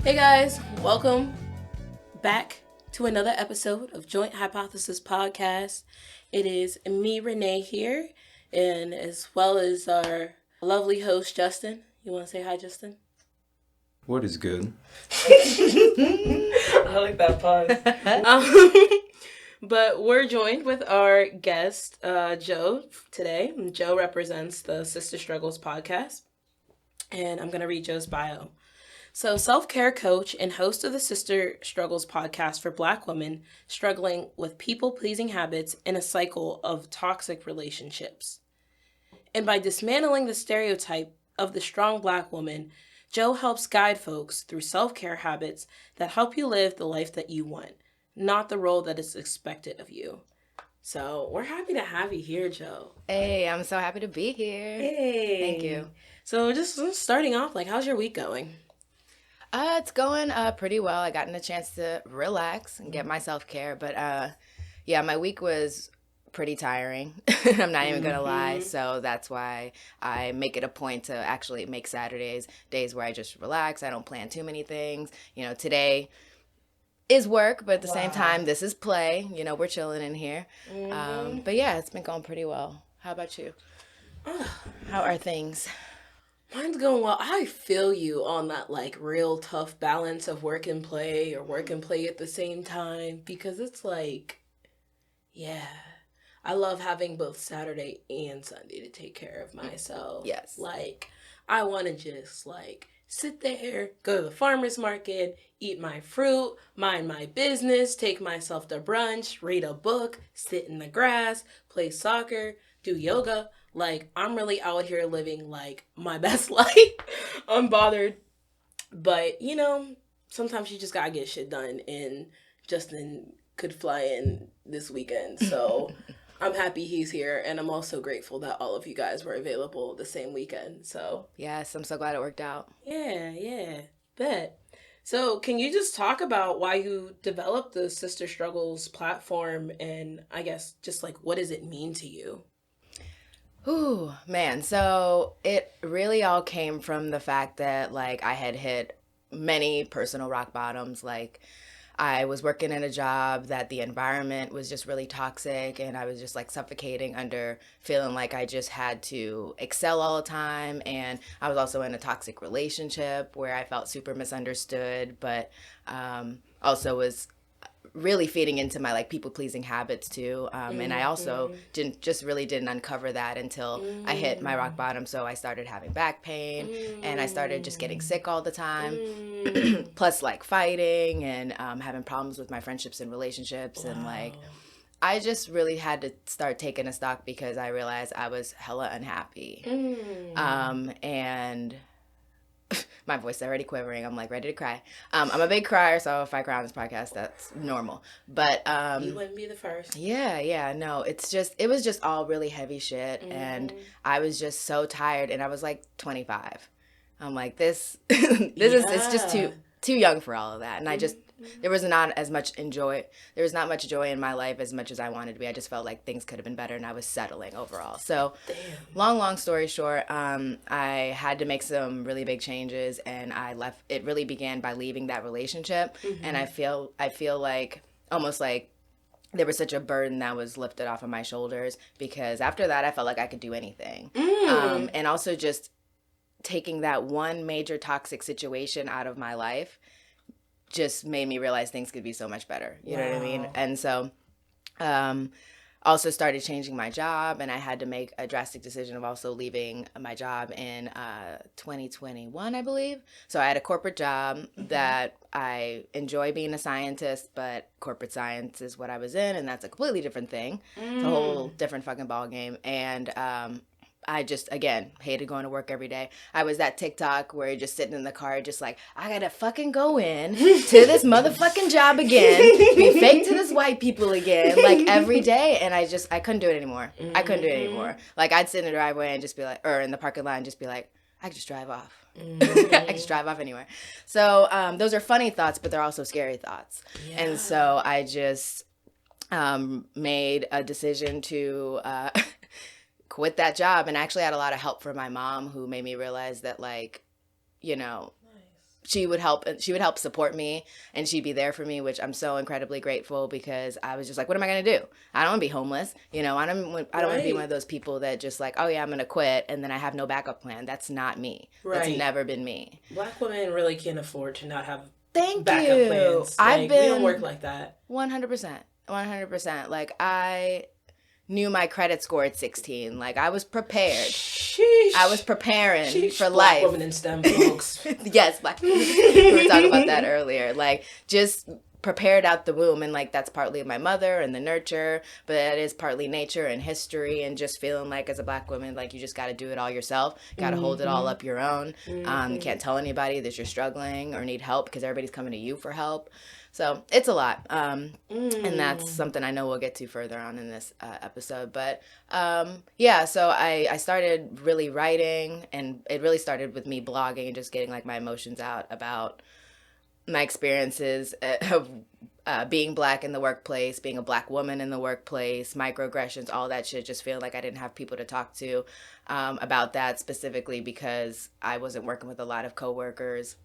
Hey guys, welcome back to another episode of Joint Hypothesis Podcast. It is me, Renee, here, and as well as our lovely host, Justin. You want to say hi, Justin? What is good? I like that pause. But we're joined with our guest, Jo, today. Jo represents the Sister Struggles podcast, and I'm going to read Jo's bio. So, self-care coach and host of the Sister Struggles podcast for Black women struggling with people-pleasing habits in a cycle of toxic relationships. And by dismantling the stereotype of the strong Black woman, Jo helps guide folks through self-care habits that help you live the life that you want, not the role that is expected of you. So, we're happy to have you here, Jo. Hey, I'm so happy to be here. Hey. Thank you. So, just starting off, how's your week going? It's going pretty well. I gotten a chance to relax and get my self-care, but yeah, my week was pretty tiring. I'm not even gonna lie. So that's why I make it a point to actually make Saturdays days where I just relax. I don't plan too many things. You know, today is work, but at the same time, this is play. You know, we're chilling in here. But yeah, it's been going pretty well. How about you? How are things? Mine's going well. I feel you on that real tough balance of work and play or work and play at the same time, because it's yeah, I love having both Saturday and Sunday to take care of myself. Yes. I want to just sit there, go to the farmer's market, eat my fruit, mind my business, take myself to brunch, read a book, sit in the grass, play soccer, do yoga. I'm really out here living, my best life, unbothered. But, sometimes you just gotta get shit done, and Justin could fly in this weekend. So I'm happy he's here, and I'm also grateful that all of you guys were available the same weekend. So Yes, I'm so glad it worked out. yeah, bet. So can you just talk about why you developed the Sister Struggles platform, and I guess just what does it mean to you? Ooh, man. So it really all came from the fact that I had hit many personal rock bottoms. I was working in a job that the environment was just really toxic, and I was just suffocating under feeling like I just had to excel all the time. And I was also in a toxic relationship where I felt super misunderstood, but also was really feeding into my people-pleasing habits too. And I also didn't uncover that until I hit my rock bottom. So I started having back pain, and I started just getting sick all the time. Plus fighting and having problems with my friendships and relationships. And I just really had to start taking a stock, because I realized I was hella unhappy. And my voice is already quivering. I'm ready to cry. I'm a big crier, so if I cry on this podcast, that's normal. But you wouldn't be the first. Yeah. No, it was just all really heavy shit, and I was just so tired. And I was 25. I'm this it's just too young for all of that. And I just there was not much joy in my life as much as I wanted to be. I just felt like things could have been better, and I was settling overall. So long story short, I had to make some really big changes, and I left. It really began by leaving that relationship. And I feel almost like there was such a burden that was lifted off of my shoulders, because after that I felt like I could do anything. And also just taking that one major toxic situation out of my life just made me realize things could be so much better. You know what I mean? And so also started changing my job, and I had to make a drastic decision of also leaving my job in 2021, I believe. So I had a corporate job that I enjoy being a scientist, but corporate science is what I was in, and that's a completely different thing. It's a whole different fucking ball game. And I just, again, hated going to work every day. I was that TikTok where you're just sitting in the car, just I gotta fucking go in to this motherfucking job again, be fake to this white people again, every day. And I couldn't do it anymore. I couldn't do it anymore. I'd sit in the driveway and just be or in the parking lot and just be I could just drive off. I could just drive off anywhere. So those are funny thoughts, but they're also scary thoughts. Yeah. And so I just made a decision to quit that job, and actually had a lot of help from my mom, who made me realize that she would help support me, and she'd be there for me, which I'm so incredibly grateful, because I was just like, what am I going to do? I don't want to be homeless. You know, I don't want to be one of those people that just like, oh yeah, I'm going to quit and then I have no backup plan. That's not me. Right. That's never been me. Black women really can't afford to not have backup plans. Like, we don't work like that. 100%. 100%. Like, I knew my credit score at 16. Like, I was prepared. Sheesh. I was preparing for Black life. Women in STEM, folks. Yes, Black women. We were talking about that earlier. Like, just prepared out the womb, and like that's partly my mother and the nurture, but that is partly nature and history, and just feeling like as a Black woman, like you just got to do it all yourself, got to hold it all up your own. You can't tell anybody that you're struggling or need help, because everybody's coming to you for help. So it's a lot, and that's something I know we'll get to further on in this episode. But yeah, so I started really writing, and it really started with me blogging and just getting like my emotions out about my experiences of being Black in the workplace, being a Black woman in the workplace, microaggressions, all that shit. Just feeling like I didn't have people to talk to about that, specifically because I wasn't working with a lot of coworkers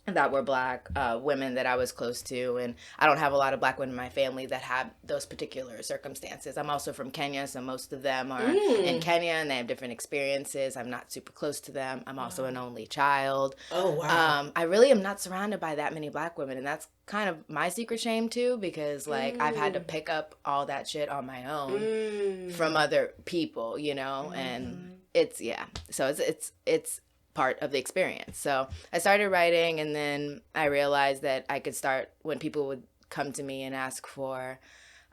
that were Black women that I was close to, and I don't have a lot of Black women in my family that have those particular circumstances. I'm also from Kenya, so most of them are in Kenya, and they have different experiences. I'm not super close to them. I'm also an only child. Oh, wow. I really am not surrounded by that many Black women, and that's kind of my secret shame too, because like I've had to pick up all that shit on my own from other people, you know, and it's part of the experience. So I started writing, and then I realized that I could start when people would come to me and ask for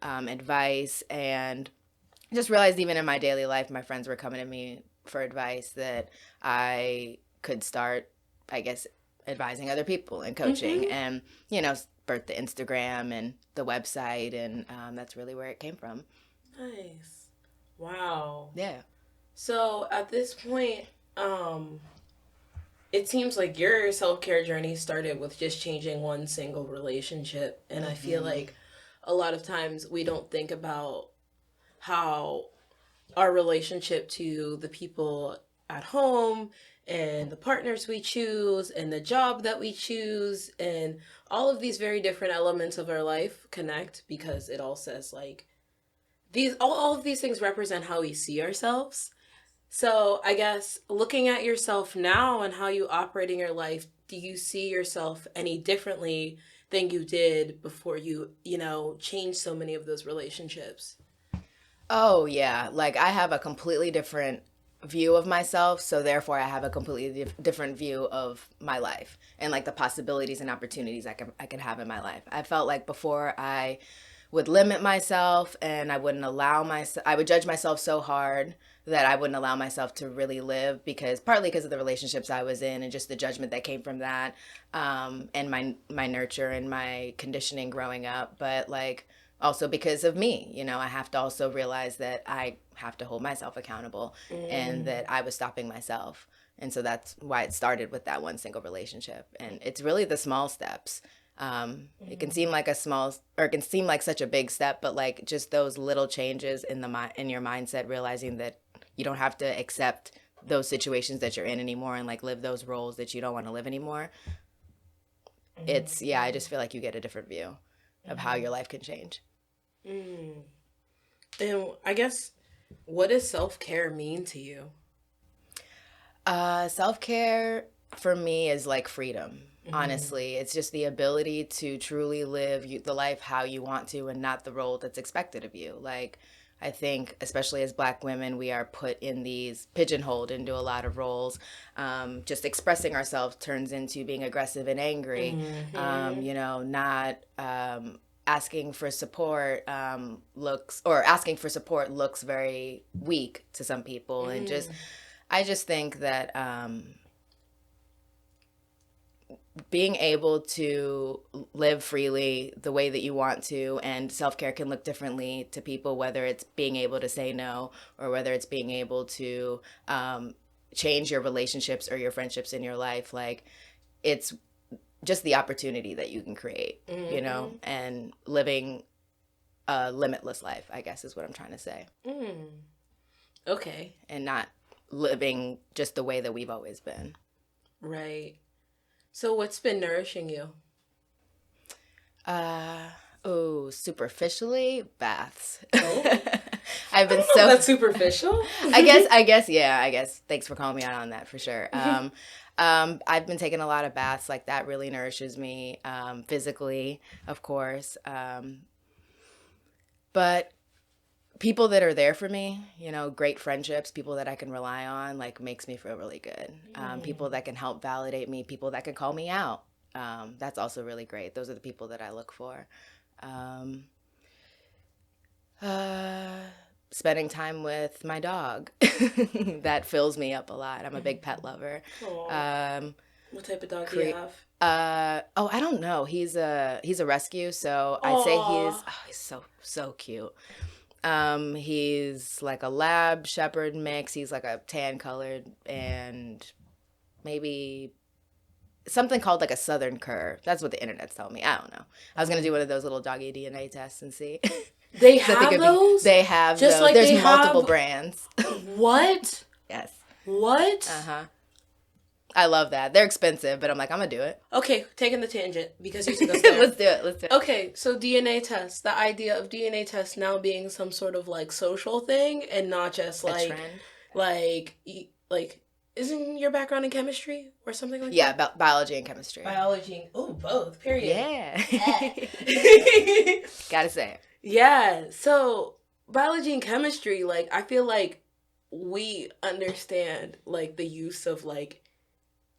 advice, and just realized even in my daily life, my friends were coming to me for advice, that I could start, I guess, advising other people and coaching, and, you know, birth the Instagram and the website, and that's really where it came from. Nice. Wow. Yeah. So at this point, it seems like your self-care journey started with just changing one single relationship. And I feel like a lot of times we don't think about how our relationship to the people at home and the partners we choose and the job that we choose and all of these very different elements of our life connect, because it all says like all of these things represent how we see ourselves. So I guess looking at yourself now and how you operate in your life, do you see yourself any differently than you did before you changed so many of those relationships? Oh, yeah. Like, I have a completely different view of myself, so therefore I have a completely different view of my life and like the possibilities and opportunities I could have in my life. I felt like before I would limit myself, and I would judge myself so hard that I wouldn't allow myself to really live, partly because of the relationships I was in and just the judgment that came from that, and my nurture and my conditioning growing up, but like also because of me, you know, I have to also realize that I have to hold myself accountable and that I was stopping myself. And so that's why it started with that one single relationship. And it's really the small steps. It can seem like it can seem like such a big step, but like just those little changes in your mindset, realizing that you don't have to accept those situations that you're in anymore and like live those roles that you don't want to live anymore. I just feel like you get a different view of how your life can change. And I guess, what does self-care mean to you? Self-care for me is like freedom. Honestly, it's just the ability to truly live the life how you want to and not the role that's expected of you. Like, I think, especially as Black women, we are put in pigeonholed into a lot of roles. Just expressing ourselves turns into being aggressive and angry. Not asking for support looks very weak to some people. And I just think that being able to live freely the way that you want to, and self-care can look differently to people, whether it's being able to say no or whether it's being able to change your relationships or your friendships in your life. Like, it's just the opportunity that you can create, you know, and living a limitless life, I guess is what I'm trying to say. Okay. And not living just the way that we've always been. Right. So what's been nourishing you? Superficially, baths. Oh. I've been so that's superficial. I guess. Thanks for calling me out on that for sure. I've been taking a lot of baths. Like that really nourishes me physically, of course. But people that are there for me, great friendships, people that I can rely on, like makes me feel really good. People that can help validate me, people that can call me out. That's also really great. Those are the people that I look for. Spending time with my dog. That fills me up a lot. I'm a big pet lover. What type of dog do you have? I don't know. He's a rescue, so I'd say he's so cute. He's like a lab shepherd mix. He's like a tan colored and maybe something called like a southern cur. That's what the internet's telling me. I don't know. I was gonna do one of those little doggy DNA tests and see. They have those? They have just those. Like there's multiple brands. What? Yes. What? I love that. They're expensive, but I'm like, I'm gonna do it. Okay, taking the tangent because you took us there. Let's do it. Okay, so DNA tests. The idea of DNA tests now being some sort of like social thing and not just like a trend. Like isn't your background in chemistry or something like that? Yeah, biology and chemistry. Both. Period. Yeah. Gotta say it. Yeah. So biology and chemistry, like I feel like we understand like the use of like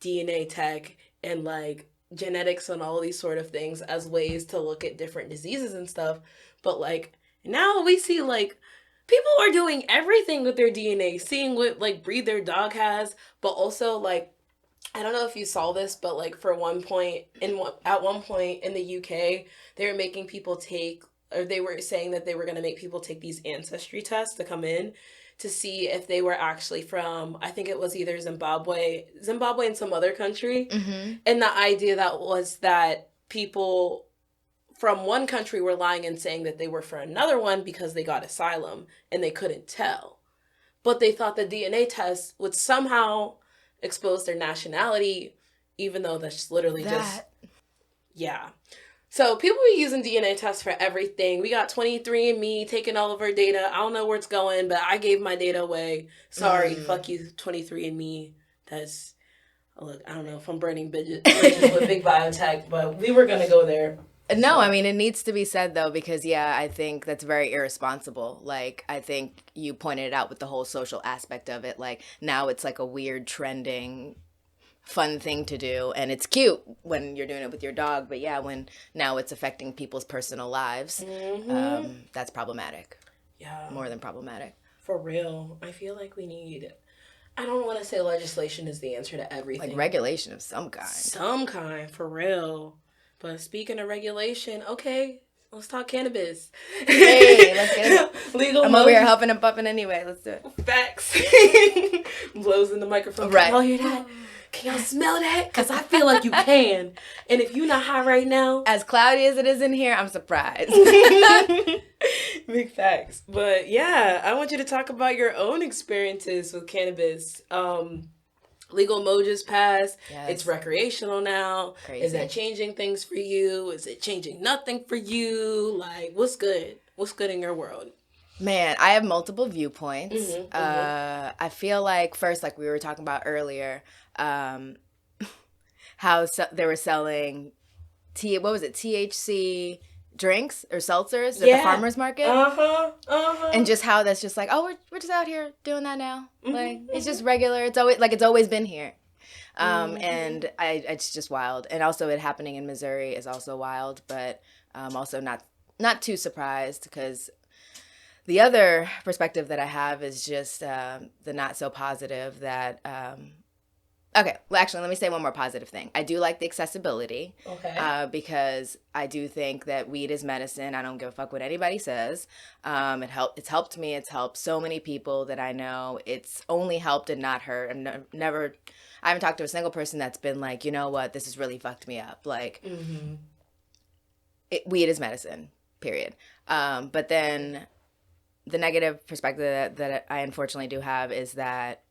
DNA tech and like genetics and all these sort of things as ways to look at different diseases and stuff. But like now we see like people are doing everything with their DNA, seeing what like breed their dog has, but also like I don't know if you saw this, but like at one point in the UK, they were making people take, or they were saying that they were going to make people take these ancestry tests to come in to see if they were actually from, I think it was either Zimbabwe and some other country. Mm-hmm. And the idea that was that people from one country were lying and saying that they were from another one because they got asylum and they couldn't tell. But they thought the DNA test would somehow expose their nationality, even though that's literally just... Yeah. So people be using DNA tests for everything. We got 23andMe taking all of our data. I don't know where it's going, but I gave my data away. Sorry, fuck you, 23andMe. That's, look, I don't know if I'm burning bridges with big biotech, but we were going to go there. No, I mean, it needs to be said, though, because, yeah, I think that's very irresponsible. Like, I think you pointed it out with the whole social aspect of it. Like, now it's like a weird, trending, fun thing to do. And it's cute when you're doing it with your dog. But, yeah, when now it's affecting people's personal lives, that's problematic. Yeah. More than problematic. For real. I feel like we need... I don't want to say legislation is the answer to everything. Like regulation of some kind. Some kind, for real. But speaking of regulation, okay, let's talk cannabis. Hey, let's get it. Legal. I'm over here huffing and puffing anyway. Let's do it. Facts. Blows in the microphone. Right. Can y'all hear that? Can y'all smell that? Because I feel like you can. And if you're not high right now. As cloudy as it is in here, I'm surprised. Big facts. But yeah, I want you to talk about your own experiences with cannabis. Legal Mo just passed. Yes. It's recreational now. Crazy. Is that changing things for you? Is it changing nothing for you? Like, what's good? What's good in your world? Man, I have multiple viewpoints. I feel like, first, like we were talking about earlier, how they were selling, THC drinks or seltzers at the farmer's market. And just how that's just like, oh, we're just out here doing that now. Like, it's just regular. It's always been here. And it's just wild. And also it happening in Missouri is also wild, but also not too surprised, because the other perspective that I have is just the not so positive that okay, well, actually, let me say one more positive thing. I do like the accessibility. Okay. Because I do think that weed is medicine. I don't give a fuck what anybody says. It's helped me. It's helped so many people that I know. It's only helped and not hurt. I haven't talked to a single person that's been like, you know what, this has really fucked me up. Like, weed is medicine, period. But then the negative perspective that I unfortunately do have is that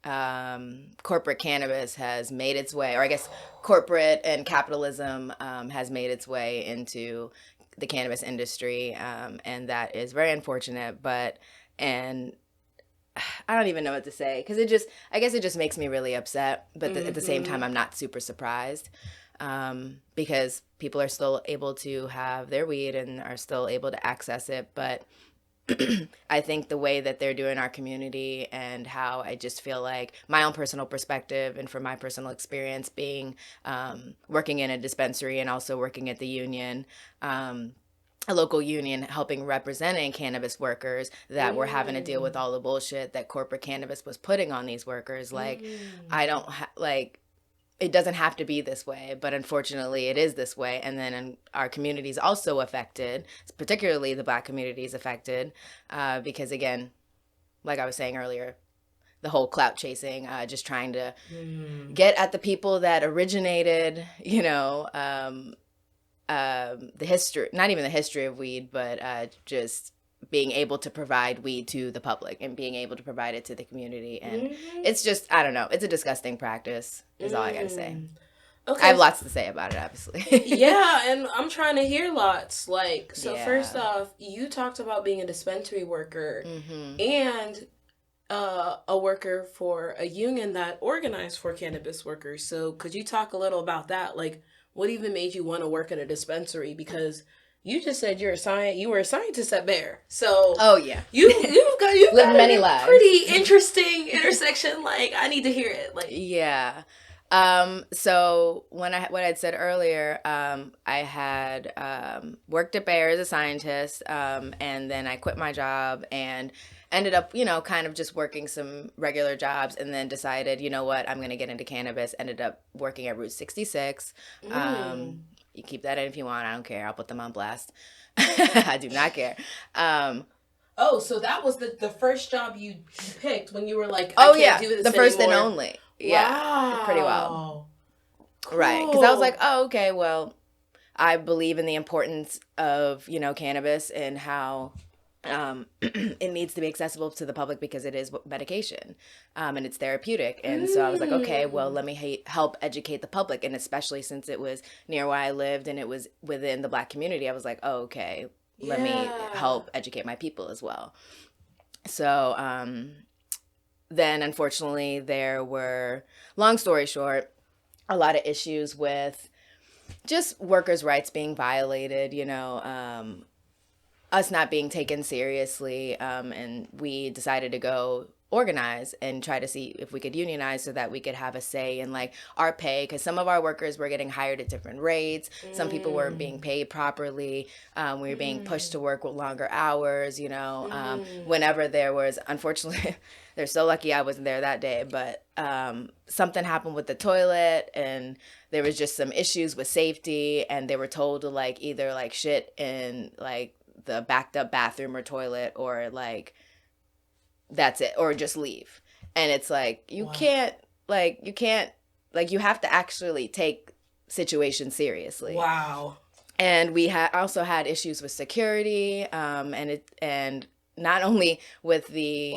corporate cannabis has made its way, or I guess corporate and capitalism has made its way into the cannabis industry, and that is very unfortunate. And I don't even know what to say, because I guess it just makes me really upset. But at the same time, I'm not super surprised, because people are still able to have their weed and are still able to access it. But I think the way that they're doing our community, and how I just feel like my own personal perspective and from my personal experience being working in a dispensary and also working at the union, a local union, helping representing cannabis workers, that were having to deal with all the bullshit that corporate cannabis was putting on these workers. Like, I don't it doesn't have to be this way, but unfortunately it is this way. And then our community is also affected, particularly the Black community is affected, because again, like I was saying earlier, the whole clout chasing, just trying to get at the people that originated, the history, not even the history of weed, but just being able to provide weed to the public and being able to provide it to the community. And it's just, I don't know, it's a disgusting practice is all I gotta say. Okay. I have lots to say about it, obviously. Yeah, and I'm trying to hear lots. First off, you talked about being a dispensary worker and a worker for a union that organized for cannabis workers. So could you talk a little about that? Like, what even made you want to work in a dispensary? Because you just said you were a scientist at Bayer. So you've got many lives. Pretty interesting intersection. Like, I need to hear it. Like, yeah. So what I'd said earlier, I had worked at Bayer as a scientist, and then I quit my job and ended up, kind of just working some regular jobs, and then decided, you know what, I'm going to get into cannabis. Ended up working at Route 66. You keep that in if you want. I don't care. I'll put them on blast. I do not care. So that was the first job you picked when you were like, I can't do this the first anymore. and only. Yeah, wow. Pretty well. Cool. Right, because I was like, oh, okay, well, I believe in the importance of, cannabis and how it needs to be accessible to the public because it is medication, and it's therapeutic. And so I was like, okay, well, let me help educate the public. And especially since it was near where I lived and it was within the Black community, I was like, oh, okay, let me help educate my people as well. So then unfortunately there were, long story short, a lot of issues with just workers' rights being violated, us not being taken seriously, and we decided to go organize and try to see if we could unionize so that we could have a say in like our pay, because some of our workers were getting hired at different rates. Some people weren't being paid properly. We were being pushed to work with longer hours, whenever there was, unfortunately, they're so lucky I wasn't there that day, but something happened with the toilet and there was just some issues with safety, and they were told to like either like shit in like the backed up bathroom or toilet, or like that's it, or just leave. And it's like you can't you have to actually take situations seriously. Wow. And we also had issues with security, and not only with the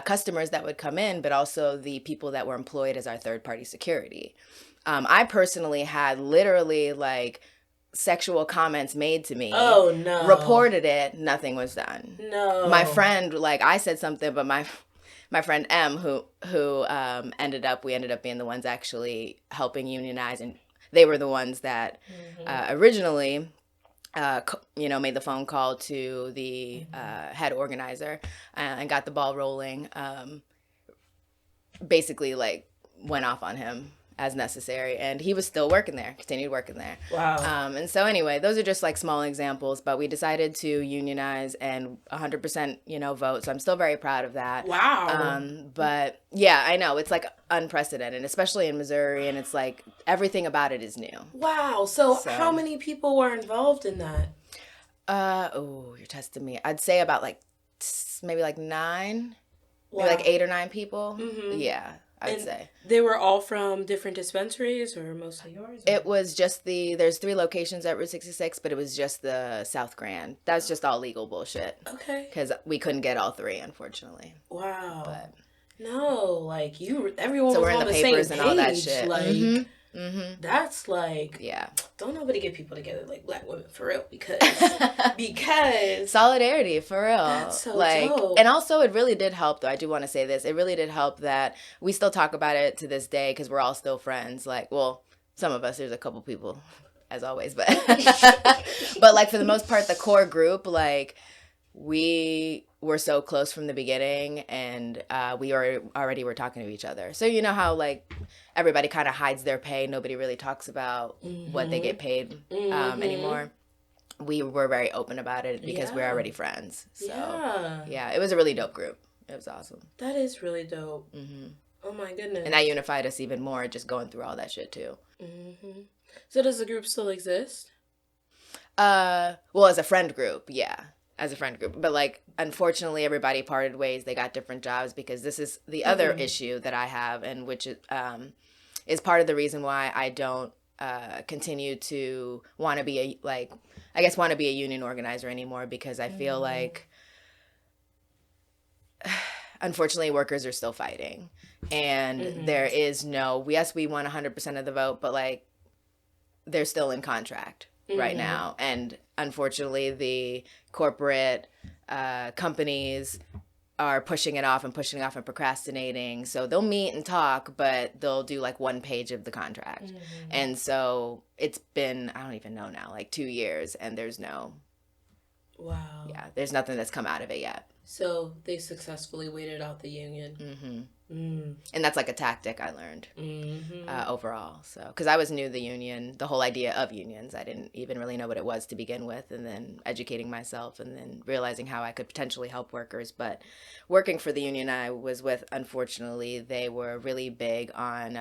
customers that would come in, but also the people that were employed as our third party security. I personally had literally like sexual comments made to me. Oh no. Reported it, nothing was done. No. My friend, like I said something, but my friend M, who ended up being the ones actually helping unionize, and they were the ones that originally made the phone call to the head organizer and got the ball rolling. Basically like went off on him as necessary, and he was still working there, continued working there. Wow. And so anyway, those are just like small examples, but we decided to unionize and 100%, vote. So I'm still very proud of that. Wow. But yeah, I know it's like unprecedented, especially in Missouri, and it's like everything about it is new. Wow. So how many people were involved in that? You're testing me. I'd say about like maybe like 9, maybe like 8 or 9 people. Mm-hmm. Yeah. I'd say. They were all from different dispensaries, or mostly yours? Or? It was just there's 3 locations at Route 66, but it was just the South Grand. That's just all legal bullshit. Okay. Because we couldn't get all 3, unfortunately. Wow. But No, like everyone So was we're in on the the papers same and all that page. shit. Like, Mm-hmm. that's like, Yeah. don't nobody get people together like black women for real because solidarity for real. That's so like dope. And also it really did help though. I do want to say this. It really did help that we still talk about it to this day because we're all still friends. Like, well, some of us, there's a couple people as always, but but like for the most part, the core group, like we were so close from the beginning and we already were talking to each other. So you know how like everybody kind of hides their pay. Nobody really talks about what they get paid anymore. We were very open about it because we're already friends. So yeah, it was a really dope group. It was awesome. That is really dope. Mm-hmm. Oh my goodness. And that unified us even more, just going through all that shit too. Mm-hmm. So does the group still exist? Well, as a friend group, yeah. As a friend group. But like, unfortunately, everybody parted ways. They got different jobs because this is the other issue that I have, and which is part of the reason why I don't continue to want to be a union organizer anymore, because I feel like unfortunately workers are still fighting, and there is no, yes, we won 100% of the vote, but like they're still in contract right now, and unfortunately the corporate companies are pushing it off and procrastinating. So they'll meet and talk, but they'll do like one page of the contract. And so it's been, I don't even know now, like 2 years, and there's no, there's nothing that's come out of it yet. So they successfully waited out the union. And that's like a tactic I learned overall. So, because I was new to the union, the whole idea of unions, I didn't even really know what it was to begin with, and then educating myself and then realizing how I could potentially help workers. But working for the union I was with, unfortunately, they were really big on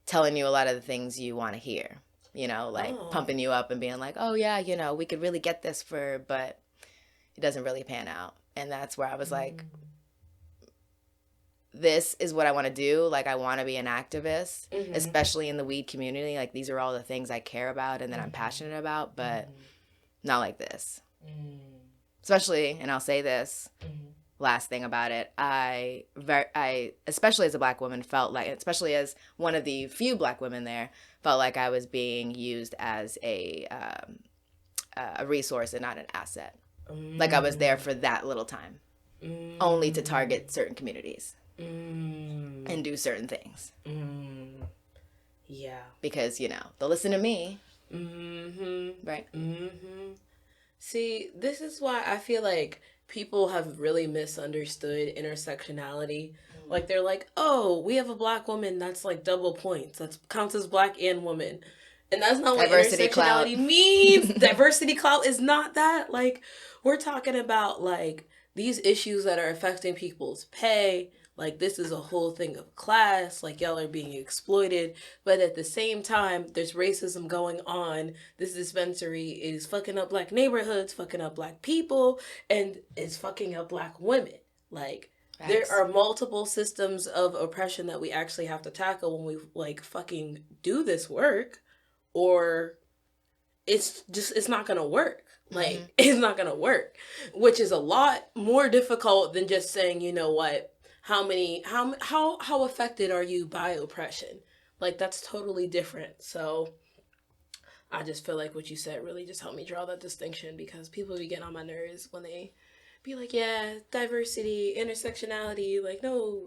telling you a lot of the things you want to hear, you know, like pumping you up and being like, oh yeah, you know, we could really get this but it doesn't really pan out. And that's where I was like, this is what I want to do. Like, I want to be an activist, especially in the weed community. Like, these are all the things I care about and that I'm passionate about, but not like this. Especially, and I'll say this, last thing about it, I, especially as a Black woman, felt like, especially as one of the few Black women there, felt like I was being used as a resource and not an asset. Like, I was there for that little time, only to target certain communities. And do certain things. Yeah. Because, you know, they'll listen to me. Right? See, this is why I feel like people have really misunderstood intersectionality. Like, they're like, oh, we have a Black woman, that's like double points. That counts as Black and woman. And that's not what diversity intersectionality clout means. Diversity clout is not that. Like, we're talking about, like, these issues that are affecting people's pay. Like, this is a whole thing of class. Like, y'all are being exploited. But at the same time, there's racism going on. This dispensary is fucking up Black neighborhoods, fucking up Black people, and it's fucking up Black women. Like, there are multiple systems of oppression that we actually have to tackle when we, like, fucking do this work. Or it's not going to work. Like, it's not going to work. Which is a lot more difficult than just saying, you know what? How affected are you by oppression? Like, that's totally different. So I just feel like what you said really just helped me draw that distinction, because people be getting on my nerves when they be like, yeah, diversity, intersectionality, like, no,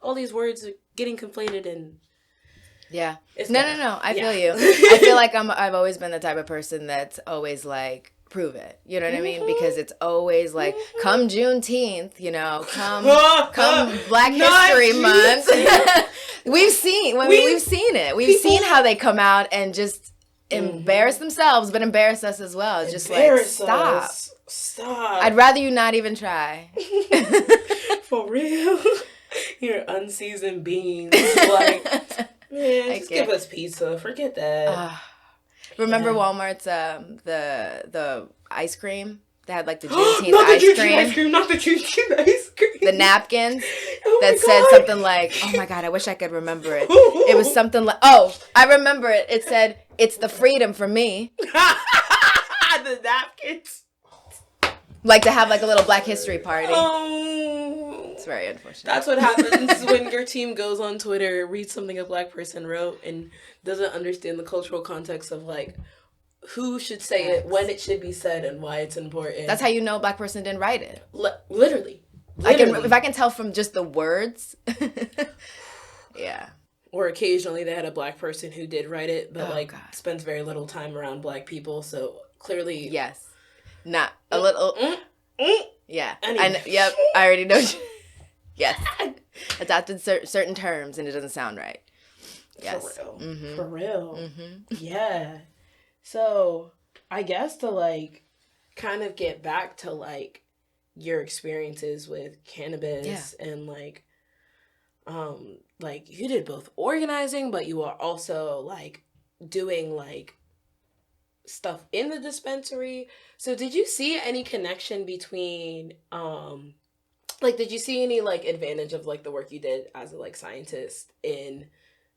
all these words are getting conflated and no. I feel you. I feel like I've always been the type of person that's always like, prove it. You know what I mean? Because it's always like, come Juneteenth, you know, come Black History Month. We've seen it. We've seen how they come out and just embarrass themselves, but embarrass us as well. It's just like, stop. I'd rather you not even try. For real. You're unseasoned beans. Like, man, just give us pizza. Forget that. Remember Walmart's the ice cream? They had like the Juneteenth ice cream. Not the Juneteenth ice cream. The napkins that said something like, oh my God, I wish I could remember it. It was something like, oh, I remember it. It said, it's the freedom for me. The napkins. Like to have like a little Black History party. Oh. It's very unfortunate. That's what happens when your team goes on Twitter, reads something a black person wrote, and doesn't understand the cultural context of, like, who should say it, when it should be said, and why it's important. That's how you know a black person didn't write it. Literally. If I can tell from just the words. Yeah. Or occasionally they had a black person who did write it, but spends very little time around black people, so clearly. Yes. Not a little. Yeah. Anyway. Yep. I already know. Yes. Adopted certain terms and it doesn't sound right. Yes. For real. Mm-hmm. For real. Mm-hmm. Yeah. So I guess to, like, kind of get back to, like, your experiences with cannabis and, like you did both organizing, but you are also, like, doing, like, stuff in the dispensary. So did you see any connection between, did you see any, like, advantage of, like, the work you did as a, like, scientist in,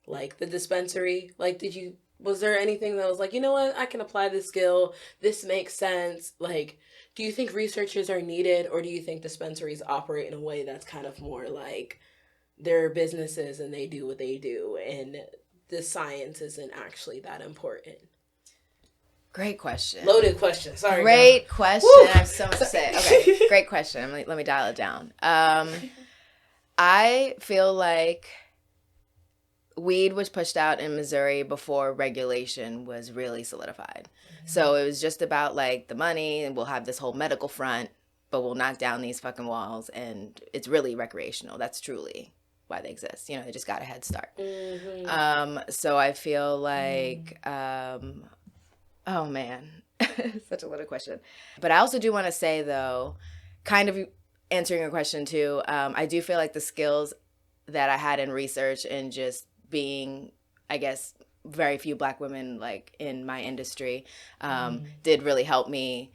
like, the dispensary? Like, was there anything that was like, you know what, I can apply this skill, this makes sense? Like, do you think researchers are needed, or do you think dispensaries operate in a way that's kind of more like they're businesses and they do what they do and the science isn't actually that important? Great question. Loaded question. Sorry. Great question. Woo! I'm so upset. Okay, great question. Let me dial it down. I feel like weed was pushed out in Missouri before regulation was really solidified. Mm-hmm. So it was just about, like, the money, and we'll have this whole medical front, but we'll knock down these fucking walls, and it's really recreational. That's truly why they exist. You know, they just got a head start. Mm-hmm. So I feel like, oh man, such a little question. But I also do want to say, though, kind of answering your question too, I do feel like the skills that I had in research and just being, I guess, very few black women, like, in my industry, did really help me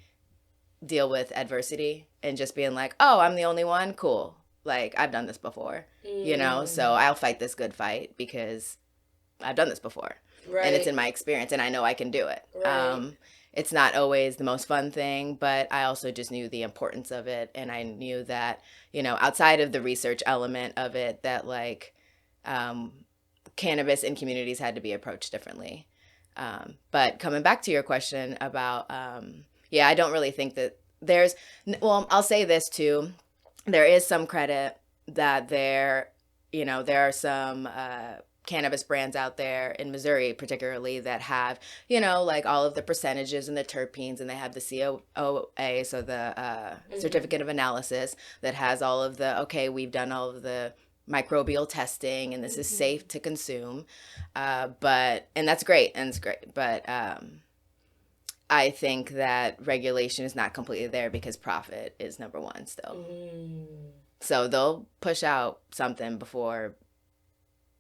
deal with adversity and just being like, oh, I'm the only one? Cool. Like, I've done this before, you know? So I'll fight this good fight because I've done this before. Right. And it's in my experience and I know I can do it. Right. It's not always the most fun thing, but I also just knew the importance of it. And I knew that, you know, outside of the research element of it, that, like, cannabis in communities had to be approached differently. But coming back to your question about, I don't really think that I'll say this too. There is some credit that there are some cannabis brands out there in Missouri particularly that have, you know, like, all of the percentages and the terpenes, and they have the COA, so the certificate of analysis that has all of we've done all of the microbial testing and this is safe to consume. And that's great. But I think that regulation is not completely there because profit is number one still. So they'll push out something before,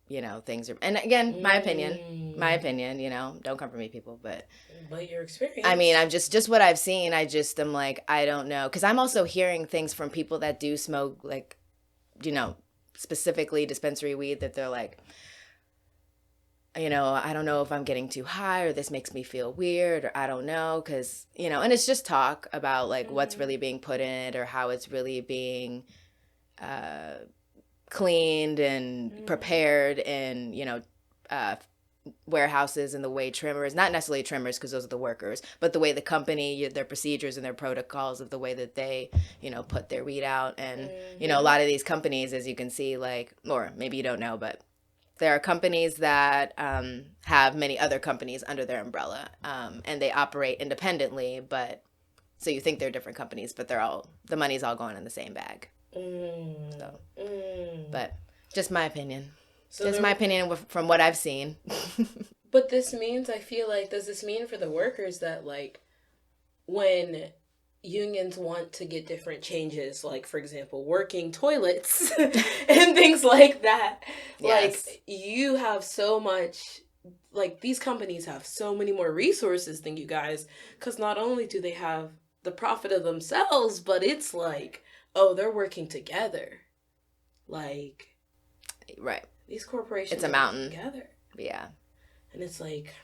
you know, things are, and again, my opinion, you know, don't come for me, people, but your experience. I mean, I'm just what I've seen. I'm like, I don't know. 'Cause I'm also hearing things from people that do smoke, like, you know, specifically dispensary weed, that they're like, you know, I don't know if I'm getting too high or this makes me feel weird or I don't know. 'Cause, you know, and it's just talk about, like, what's really being put in it or how it's really being, cleaned and prepared in, you know, warehouses, and the way trimmers, not necessarily trimmers because those are the workers, but the way the company, their procedures and their protocols of the way that they, you know, put their weed out. And, you know, a lot of these companies, as you can see, like, or maybe you don't know, but there are companies that have many other companies under their umbrella, and they operate independently, but so you think they're different companies, but the money's all going in the same bag. But just my opinion. Just my opinion from what I've seen. But this means, I feel like, does this mean for the workers that, like, when unions want to get different changes, like, for example, working toilets and things like that, yes, like, you have so much, like, these companies have so many more resources than you guys, because not only do they have the profit of themselves, but it's like, oh, they're working together. Like, right. These corporations, it's a mountain together. Yeah. And it's like,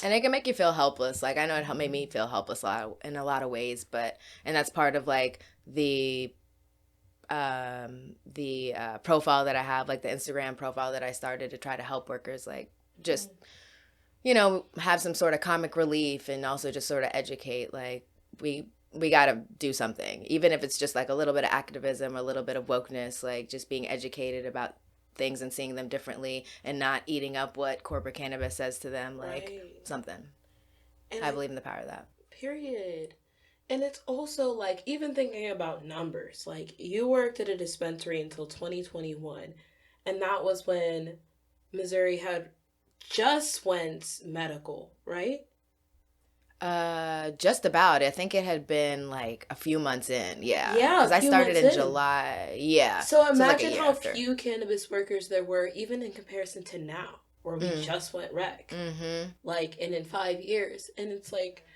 and it can make you feel helpless. Like, I know it made me feel helpless in a lot of ways, and that's part of, like, the the profile that I have, like the Instagram profile that I started to try to help workers, like just, have some sort of comic relief and also just sort of educate, like we got to do something, even if it's just like a little bit of activism, a little bit of wokeness, like just being educated about things and seeing them differently and not eating up what corporate cannabis says to them, like something. And I believe in the power of that. Period. And it's also like, even thinking about numbers, like you worked at a dispensary until 2021, and that was when Missouri had just went medical, right? Just about. I think it had been like a few months in. Yeah. Yeah. Because I started in July. Yeah. So imagine how few cannabis workers there were, even in comparison to now, where we just went rec. Mm-hmm. Like, and in 5 years. And it's like,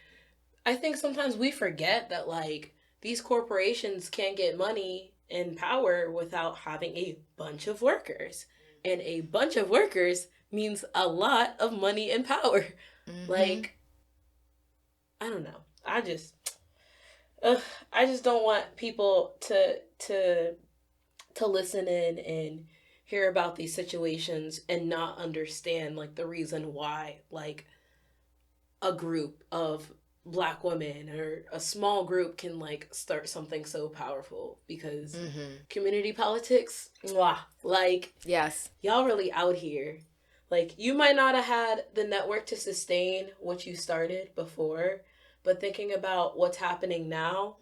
I think sometimes we forget that, like, these corporations can't get money and power without having a bunch of workers. And a bunch of workers means a lot of money and power. Mm-hmm. Like, I don't know. I just don't want people to listen in and hear about these situations and not understand, like, the reason why, like, a group of Black women or a small group can, like, start something so powerful, because community politics, like, yes, y'all really out here. Like, you might not have had the network to sustain what you started before, but thinking about what's happening now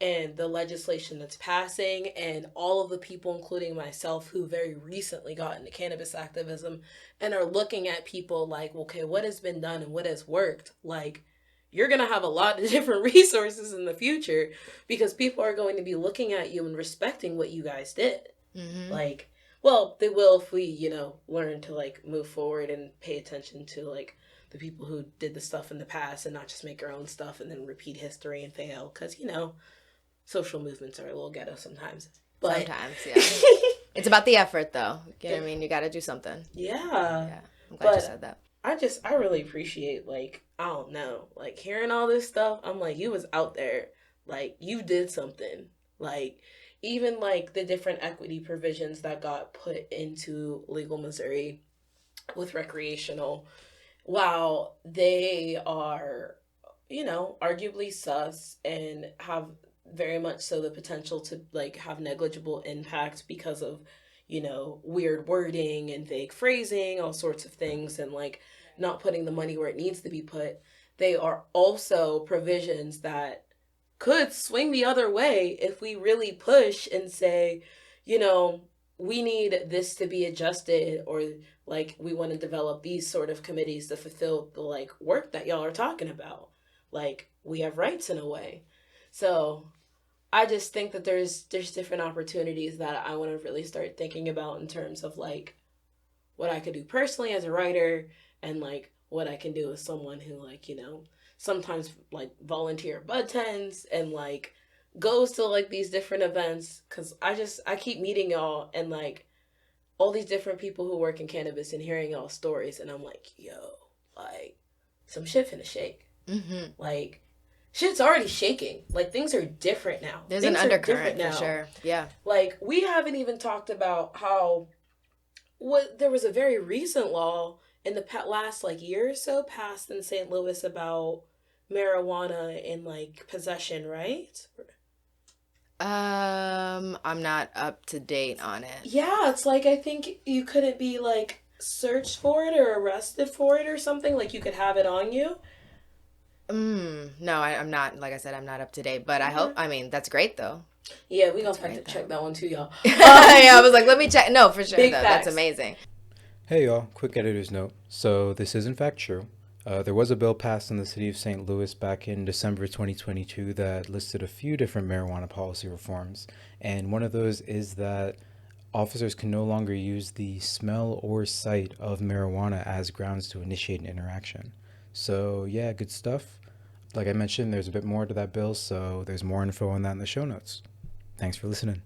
and the legislation that's passing and all of the people, including myself, who very recently got into cannabis activism and are looking at people like, okay, what has been done and what has worked? Like, you're going to have a lot of different resources in the future, because people are going to be looking at you and respecting what you guys did. Mm-hmm. Like, well, they will if we, learn to, like, move forward and pay attention to, like, the people who did the stuff in the past and not just make our own stuff and then repeat history and fail. Because, social movements are a little ghetto sometimes. But sometimes, yeah. It's about the effort, though. You know what I mean? You got to do something. Yeah. Yeah. I'm glad you said that. I really appreciate, like, I don't know, like, hearing all this stuff. I'm like, you was out there. Like, you did something. Like, even, like, the different equity provisions that got put into legal Missouri with recreational, while they are, arguably sus and have very much so the potential to, like, have negligible impact because of, weird wording and vague phrasing, all sorts of things, and, like, not putting the money where it needs to be put, they are also provisions that could swing the other way if we really push and say, we need this to be adjusted, or, like, we want to develop these sort of committees to fulfill the, like, work that y'all are talking about. Like, we have rights in a way. So I just think that there's different opportunities that I want to really start thinking about in terms of, like, what I could do personally as a writer, and, like, what I can do as someone who, like, sometimes, like, volunteer bud tends and, like, goes to, like, these different events, because I keep meeting y'all and, like, all these different people who work in cannabis and hearing y'all stories, and I'm like, yo, like, some shit finna shake. Mm-hmm. Like, shit's already shaking. Like, things are different now. There's an undercurrent for sure. Yeah. Like, we haven't even talked about how there was a very recent law in the last, like, year or so passed in St. Louis about marijuana in, like, possession, right? I'm not up to date on it. Yeah, it's like, I think you couldn't be, like, searched for it or arrested for it or something. Like, you could have it on you. No, I'm not. Like I said, I'm not up to date. But I hope. I mean, that's great though. Yeah, we gonna have to check that one too, y'all. Yeah, I was like, let me check. No, for sure. Though. That's amazing. Hey y'all, quick editor's note. So this is in fact true. There was a bill passed in the city of St. Louis back in December 2022 that listed a few different marijuana policy reforms. And one of those is that officers can no longer use the smell or sight of marijuana as grounds to initiate an interaction. So yeah, good stuff. Like I mentioned, there's a bit more to that bill, so there's more info on that in the show notes. Thanks for listening.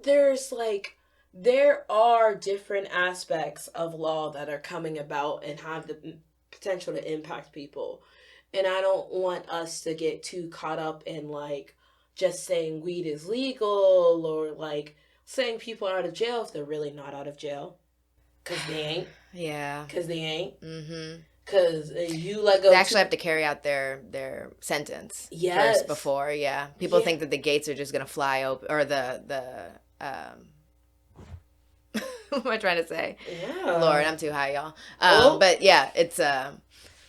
There are different aspects of law that are coming about and have the potential to impact people. And I don't want us to get too caught up in, like, just saying weed is legal or like saying people are out of jail if they're really not out of jail. Because they ain't. Yeah. Because they ain't. Mm-hmm. Because you let go. They actually have to carry out their sentence first before. Yeah. People think that the gates are just going to fly open, or what am I trying to say? Yeah. Lord, I'm too high, y'all. But yeah, it's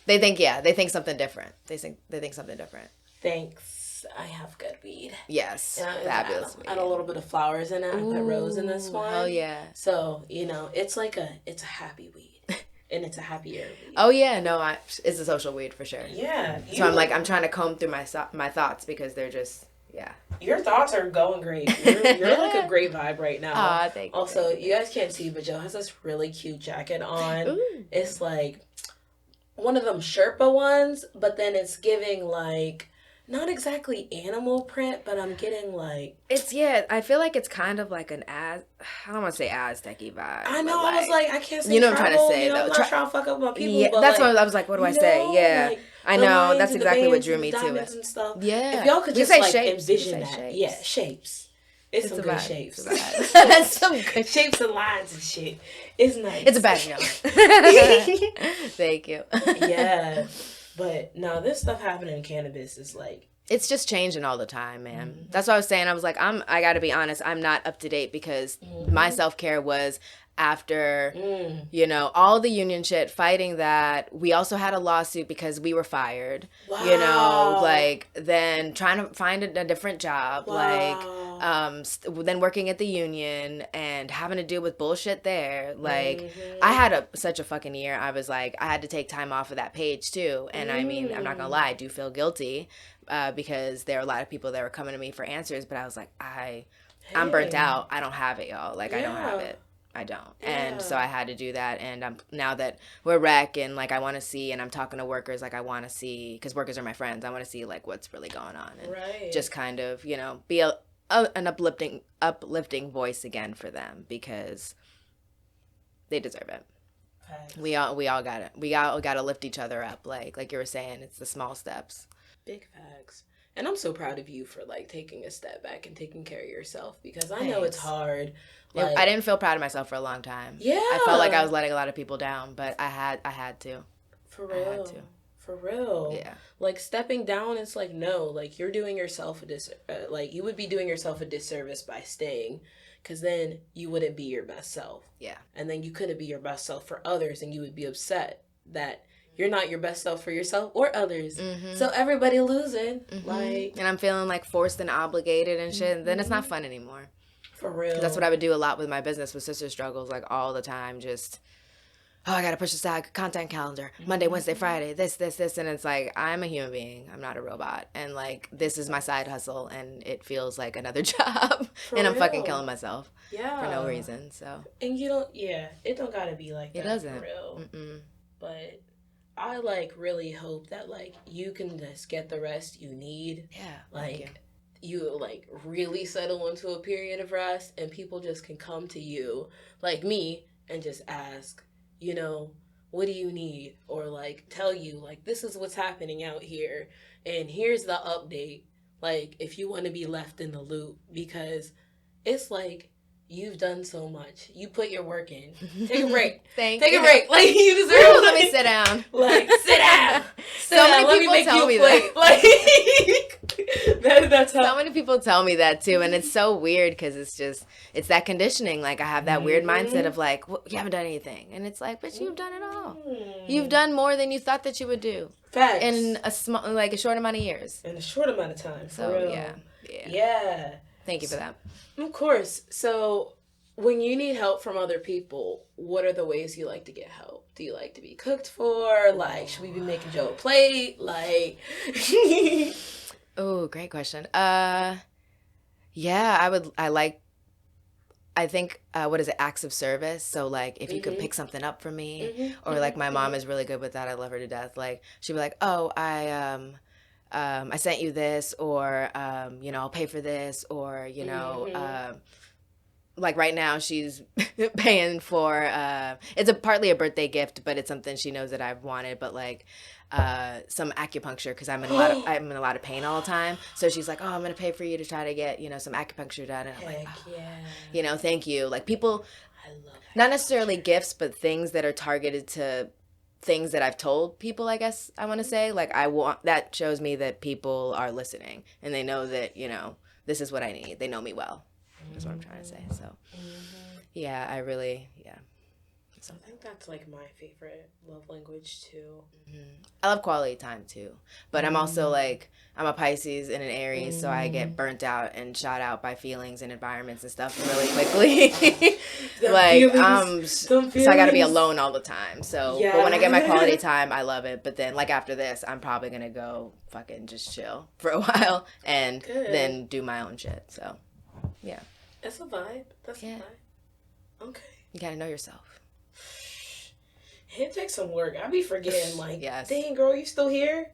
they think something different. They think something different. Thanks. I have good weed. Yes, fabulous weed. Add a little bit of flowers in it. I put rose in this one. Oh yeah. So it's like it's a happy weed, and it's a happier weed. Oh yeah, no, it's a social weed for sure. Yeah. So I'm trying to comb through my thoughts because they're just. Yeah. Your thoughts are going great. You're like a great vibe right now. Aw, thank you. Also, you guys can't see, but Jo has this really cute jacket on. Ooh. It's like one of them Sherpa ones, but then it's giving like not exactly animal print, but I'm getting like I feel like it's kind of like I don't want to say Aztec-y vibe. I know, I was like, I can't say you know tribal, what I'm trying to say, though. I'm not trying to fuck up my people. Yeah, but that's like, what I was like, what do I say? Yeah. Like, I know, that's and exactly what the drew me to it. And stuff. Yeah. If y'all could just like envision that. Shapes. Yeah, shapes. It's some good shapes. That's some good shapes and lines and shit. It's nice. It's a bad y'all. Thank you. Yeah. But no, this stuff happening in cannabis is like it's just changing all the time, man. Mm-hmm. That's what I was saying. I was like, I got to be honest, I'm not up to date because my self-care was after, all the union shit, fighting that. We also had a lawsuit because we were fired, like then trying to find a different job, then working at the union and having to deal with bullshit there. Like I had such a fucking year. I was like, I had to take time off of that page too. And I mean, I'm not gonna lie, I do feel guilty because there are a lot of people that were coming to me for answers, but I was like, I'm burnt out. I don't have it, y'all. Like I don't have it. I don't. Yeah. And so I had to do that. And now that we're rec and like I want to see, and I'm talking to workers, like I want to see, because workers are my friends, I want to see like what's really going on and just kind of, be an uplifting voice again for them because they deserve it. Facts. We all got it. We all got to lift each other up. Like you were saying, it's the small steps. Big facts. And I'm so proud of you for like taking a step back and taking care of yourself because I know it's hard. Like, I didn't feel proud of myself for a long time. Yeah. I felt like I was letting a lot of people down, but I had to. For real. I had to. For real. Yeah. Like stepping down, it's like, no, like you're doing yourself you would be doing yourself a disservice by staying because then you wouldn't be your best self. Yeah. And then you couldn't be your best self for others and you would be upset that you're not your best self for yourself or others. Mm-hmm. So everybody losing. Mm-hmm. And I'm feeling like forced and obligated and shit. And then it's not fun anymore. For real. That's what I would do a lot with my business with Sister Struggles, like all the time. Just, I got to push aside content calendar. Monday, Wednesday, Friday, this. And it's like, I'm a human being. I'm not a robot. And like, this is my side hustle. And it feels like another job. And I'm fucking killing myself. Yeah. For no reason. So. And it don't got to be like that. It doesn't. For real. Mm-mm. But I like really hope that like you can just get the rest you need. Yeah. Like you like really settle into a period of rest and people just can come to you like me and just ask, what do you need? Or like tell you like this is what's happening out here and here's the update. Like if you want to be left in the loop because it's like you've done so much. You put your work in. Take a break. Take a break. Like you deserve. Let me sit down. Like sit down. So many people tell me that. Like that's how. So many people tell me that too, and it's so weird because it's that conditioning. Like I have that weird mindset of like, well, you haven't done anything, and it's like, but you've done it all. You've done more than you thought that you would do. Facts. In a short amount of years. In a short amount of time. So real. Yeah. Thank you for that. Of course. So when you need help from other people, what are the ways you like to get help? Do you like to be cooked for? Like, should we be making Jo a plate? Like, oh, great question. I think, what is it? Acts of service. So like, if you could pick something up for me or like my mom is really good with that. I love her to death. Like she'd be like, oh, I sent you this or, I'll pay for this or, like right now she's paying for, it's partly a birthday gift, but it's something she knows that I've wanted, but like, some acupuncture because I'm in a lot of pain all the time. So she's like, oh, I'm gonna pay for you to try to get some acupuncture done. And I'm like, yeah, thank you. Like people, I love not necessarily gifts, but things that are targeted to things that I've told people. I guess I want to say like that shows me that people are listening and they know that this is what I need. They know me well. That's what I'm trying to say. So yeah, I really So I think that's like my favorite love language too. I love quality time too, but I'm also like I'm a Pisces and an Aries, so I get burnt out and shot out by feelings and environments and stuff really quickly. So I got to be alone all the time. So, but when I get my quality time, I love it. But then like after this, I'm probably gonna go fucking just chill for a while and then do my own shit. So, yeah, that's a vibe. That's a vibe. Okay, you gotta know yourself. It takes some work. I be forgetting, like, yes. Dang, girl, you still here?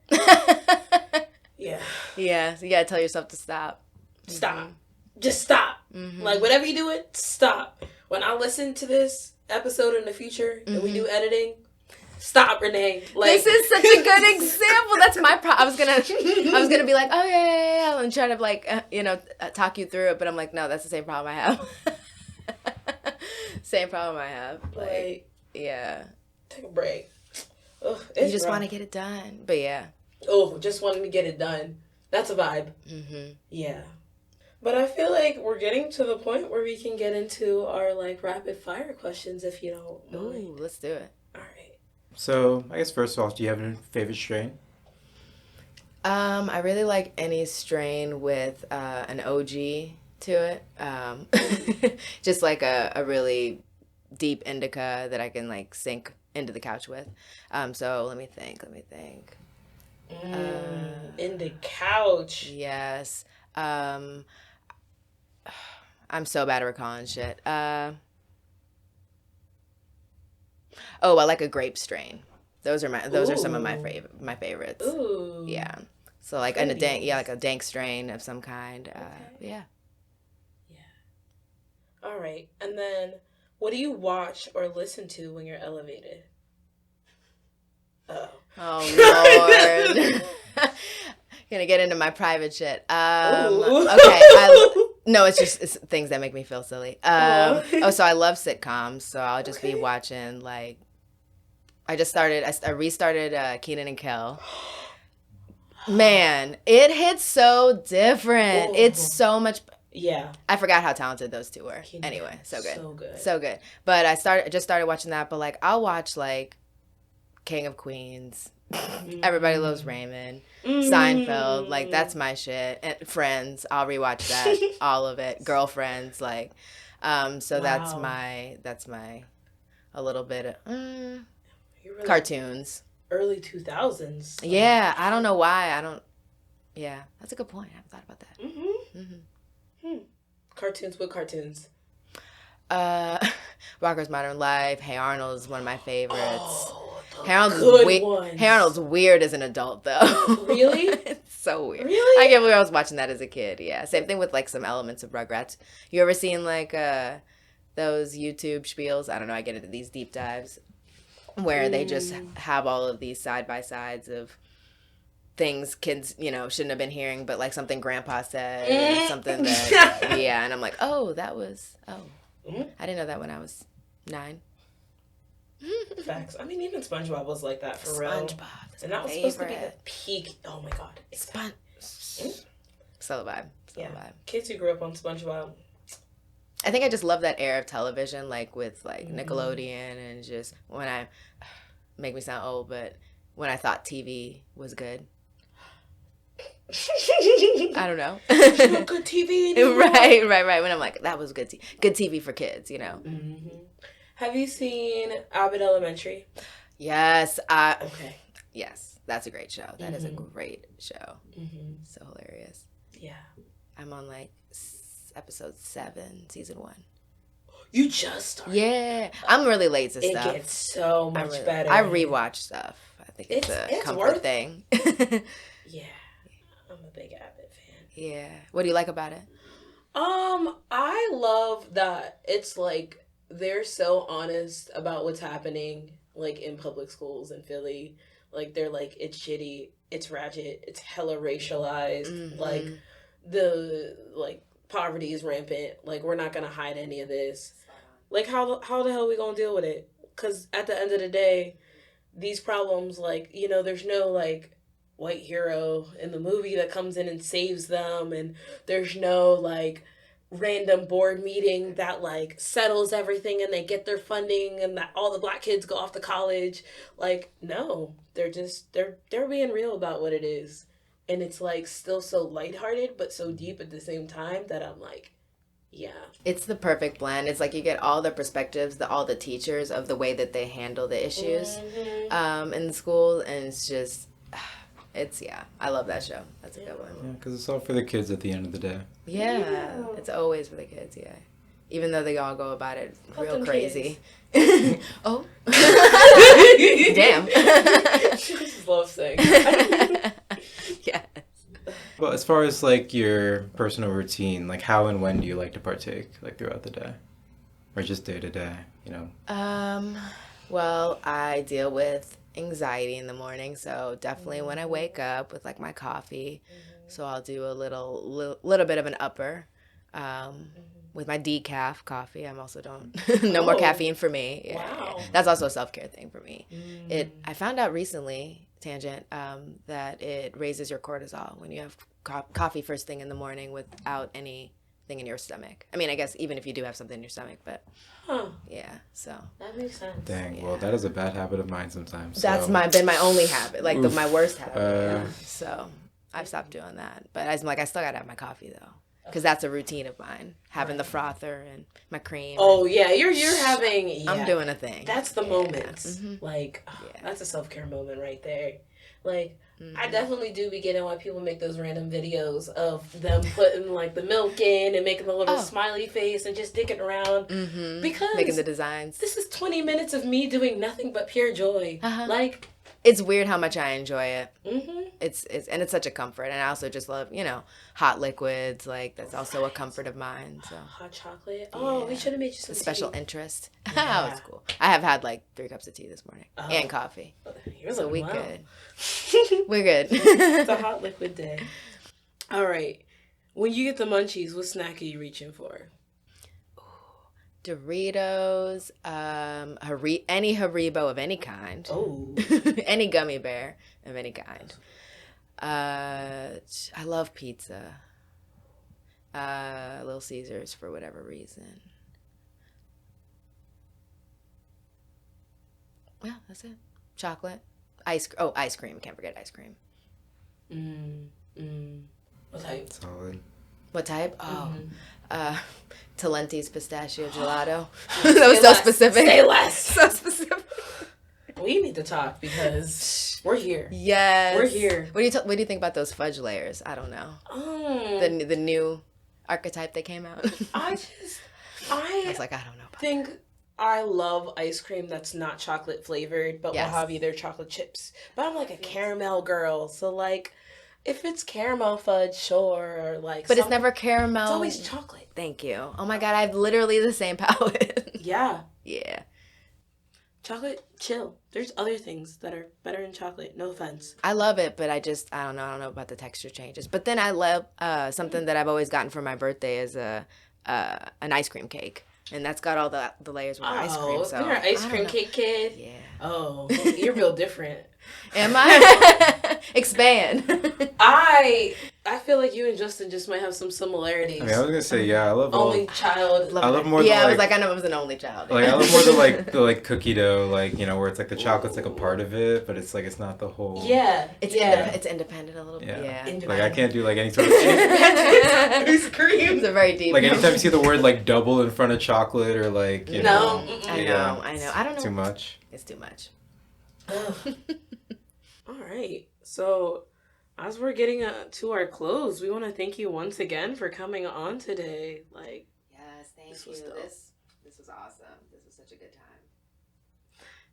Yeah. Yeah, so you gotta tell yourself to stop. Stop. Just stop. Like, whatever you're doing, stop. When I listen to this episode in the future and we do editing, stop, Renee. Like, this is such a good example. That's my I was gonna be like, oh yeah, and try to like, talk you through it, but I'm like, no, that's the same problem I have. Same problem I have. Like, yeah. Take a break. Ugh, you just want to get it done. But yeah. Oh, just wanting to get it done. That's a vibe. Yeah. But I feel like we're getting to the point where we can get into our like rapid fire questions if you don't mind. Ooh, let's do it. All right. So I guess first of all, do you have a favorite strain? I really like any strain with an OG to it. Just like a really deep indica that I can like sink into the couch with. So let me think. In the couch. Yes. I'm so bad at recalling shit. I like a grape strain. Those are some of my favorites. Ooh. Yeah. So like like a dank strain of some kind. Yeah. All right. And then what do you watch or listen to when you're elevated? Oh Lord. Gonna get into my private shit. Okay. No, it's things that make me feel silly. So I love sitcoms. So I'll just be watching like. I restarted Kenan and Kel. Man, it hits so different. Ooh. It's so much. Yeah. I forgot how talented those two were. Kenan, anyway, so good. But I just started watching that. But like, I'll watch like King of Queens. Everybody Loves Raymond. Seinfeld. Like, that's my shit. And Friends. I'll rewatch that. All of it. Girlfriends. Like, so that's my a little bit of really cartoons. Early 2000s. Yeah. I don't know why. Yeah. That's a good point. I haven't thought about that. Cartoons. What cartoons? Rocko's Modern Life. Hey Arnold is one of my favorites. Hey Arnold's weird as an adult, though. Really? It's so weird. Really? I can't believe I was watching that as a kid. Yeah. Same thing with like some elements of Rugrats. You ever seen like those YouTube spiels? I don't know. I get into these deep dives where they just have all of these side by sides of things kids, shouldn't have been hearing, but like something grandpa said, something that, and I'm like, I didn't know that when I was 9. Facts. I mean, even SpongeBob was like that for real. SpongeBob. And that was supposed to be the peak. Oh my God. Still a vibe. Kids who grew up on SpongeBob. I think I just love that era of television, like with like Nickelodeon and just make me sound old, but when I thought TV was good. I don't know. No good TV anymore. Right. When I'm like, that was good TV for kids, Have you seen Abbott Elementary? Yes. Okay. Yes, that's a great show. That is a great show. So hilarious. Yeah. I'm on like episode 7, season 1. You just started? Yeah. I'm really late to stuff. It gets so much better. I rewatch stuff. I think it's a comfort thing. Yeah. I'm a big Abbott fan. Yeah. What do you like about it? I love that it's like they're so honest about what's happening like in public schools in Philly. Like, they're like, it's shitty, it's ratchet, it's hella racialized, Mm-hmm. like, poverty is rampant, like, we're not gonna hide any of this. Like, how the hell are we gonna deal with it? Because at the end of the day, these problems, like, you know, there's no, like, white hero in the movie that comes in and saves them, and there's no, like, random board meeting that, like, settles everything and they get their funding and that all the black kids go off to college. Like, no, they're being real about what it is. And it's, like, still so lighthearted but so deep at the same time that I'm like, yeah. It's the perfect blend. It's like you get all the perspectives, all the teachers of the way that they handle the issues in the school, and it's just, I love that show. That's a good one. Yeah, because it's all for the kids at the end of the day. Yeah, it's always for the kids, yeah. Even though they all go about it real crazy. Oh. Damn. She just loves saying. Yeah. Well, as far as, like, your personal routine, like, how and when do you like to partake, like, throughout the day? Or just day to day, you know? Well, I deal with anxiety in the morning, so definitely when I wake up with, like, my coffee. So I'll do a little bit of an upper with my decaf coffee. I'm also no more caffeine for me. Yeah, Wow. yeah. That's also a self-care thing for me. I found out recently, tangent, that it raises your cortisol when you have coffee first thing in the morning without anything in your stomach. I mean, I guess even if you do have something in your stomach, but yeah, so. That makes sense. Dang, well, that is a bad habit of mine sometimes. So. That's been my only habit, like my worst habit. Yeah. So I've stopped doing that. But I still gotta have my coffee though. Because that's a routine of mine, having the frother and my cream. Oh, yeah, you're having... Yeah. I'm doing a thing. That's the moment. Like, that's a self-care moment right there. Like, I definitely do be getting why people make those random videos of them putting, like, the milk in and making the little smiley face and just dicking around. Because... making the designs. This is 20 minutes of me doing nothing but pure joy. Like... It's weird how much I enjoy it. It's such a comfort, and I also just love hot liquids. Like that's also a comfort of mine. So hot chocolate. Oh, we should have made you some special tea. interest. Yeah. Oh, it's cool. I have had like 3 cups of tea this morning and coffee. So we good. We're good. It's a hot liquid day. All right. When you get the munchies, what snack are you reaching for? Doritos, any Haribo of any kind. Oh. Any gummy bear of any kind. I love pizza. Little Caesars for whatever reason. Yeah, that's it. Chocolate. Ice cream. Can't forget ice cream. What type? Solid. What type? Oh. Talenti's pistachio gelato. That was so specific. Say less. So specific. We need to talk because we're here. Yes. We're here. What do you think about those fudge layers? I don't know. The new archetype that came out. I was like, I don't know about that. I love ice cream that's not chocolate flavored, but will have either chocolate chips. But I'm like a caramel girl, so like if it's caramel fudge, sure, or like. But it's never caramel. It's always chocolate. Thank you. Oh my God, I have literally the same palate. Yeah. Yeah. Chocolate, chill. There's other things that are better than chocolate. No offense. I love it, but I don't know about the texture changes. But then I love something that I've always gotten for my birthday is an ice cream cake. And that's got all the layers with ice cream. So you're an ice cream cake kid? Yeah. Oh, you're real different. Am I? Expand. I feel like you and Justin just might have some similarities. I mean, I was gonna say, yeah, I love only child. I love more. Yeah, the, I was like, I know I was an only child. Like I love more the cookie dough, like where it's like the chocolate's like a part of it, but it's like it's not the whole. Yeah, it's independent a little bit. Yeah. Yeah. Like I can't do like any sort of. Ice cream. It's a very deep. Like anytime you see the word like double in front of chocolate or like I know. I don't know. Too much. It's too much. All right, so. As we're getting to our close, we want to thank you once again for coming on today. Like, yes, thank you. This was awesome. This was such a good time.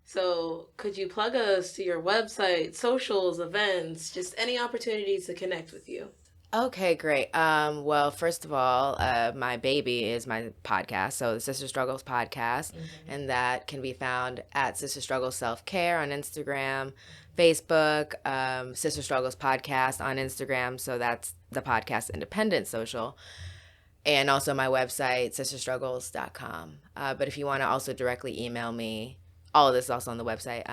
So, could you plug us to your website, socials, events, just any opportunities to connect with you? Okay, great. Well, first of all, my baby is my podcast, so the Sister Struggles podcast, and that can be found at Sister Struggles Self Care on Instagram, Facebook, Sister Struggles Podcast on Instagram, so that's the podcast independent social, and also my website, sisterstruggles.com. But if you want to also directly email me, all of this is also on the website,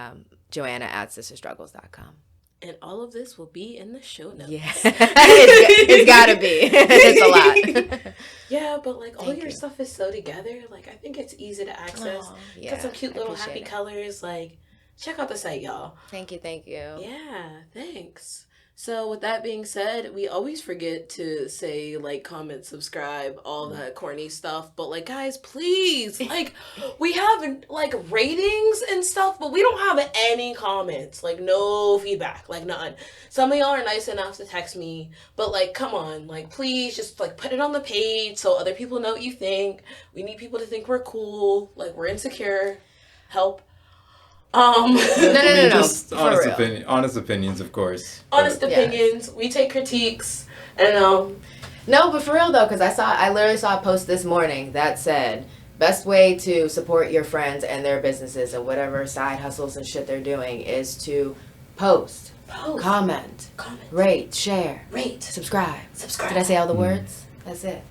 Joanna@sisterstruggles.com. And all of this will be in the show notes. Yeah, it's gotta be. It's a lot. Yeah, but like all your stuff is so together. Like I think it's easy to access. Yeah, got some cute little happy colors. Like check out the site, y'all. Thank you. Yeah, thanks. So with that being said, we always forget to say like, comment, subscribe, all that corny stuff. But like, guys, please, like, we have like ratings and stuff, but we don't have any comments, like no feedback, like none. Some of y'all are nice enough to text me, but like, come on, like, please just like put it on the page so other people know what you think. We need people to think we're cool, like we're insecure. Help. No. Just honest opinions, of course. Honest opinions. We take critiques. No, but for real though, because I literally saw a post this morning that said, best way to support your friends and their businesses and whatever side hustles and shit they're doing is to post. Comment, rate, share, subscribe. Did I say all the words? That's it.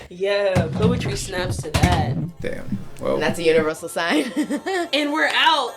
Yeah, poetry snaps to that. Damn. Well, and that's a universal sign. And we're out.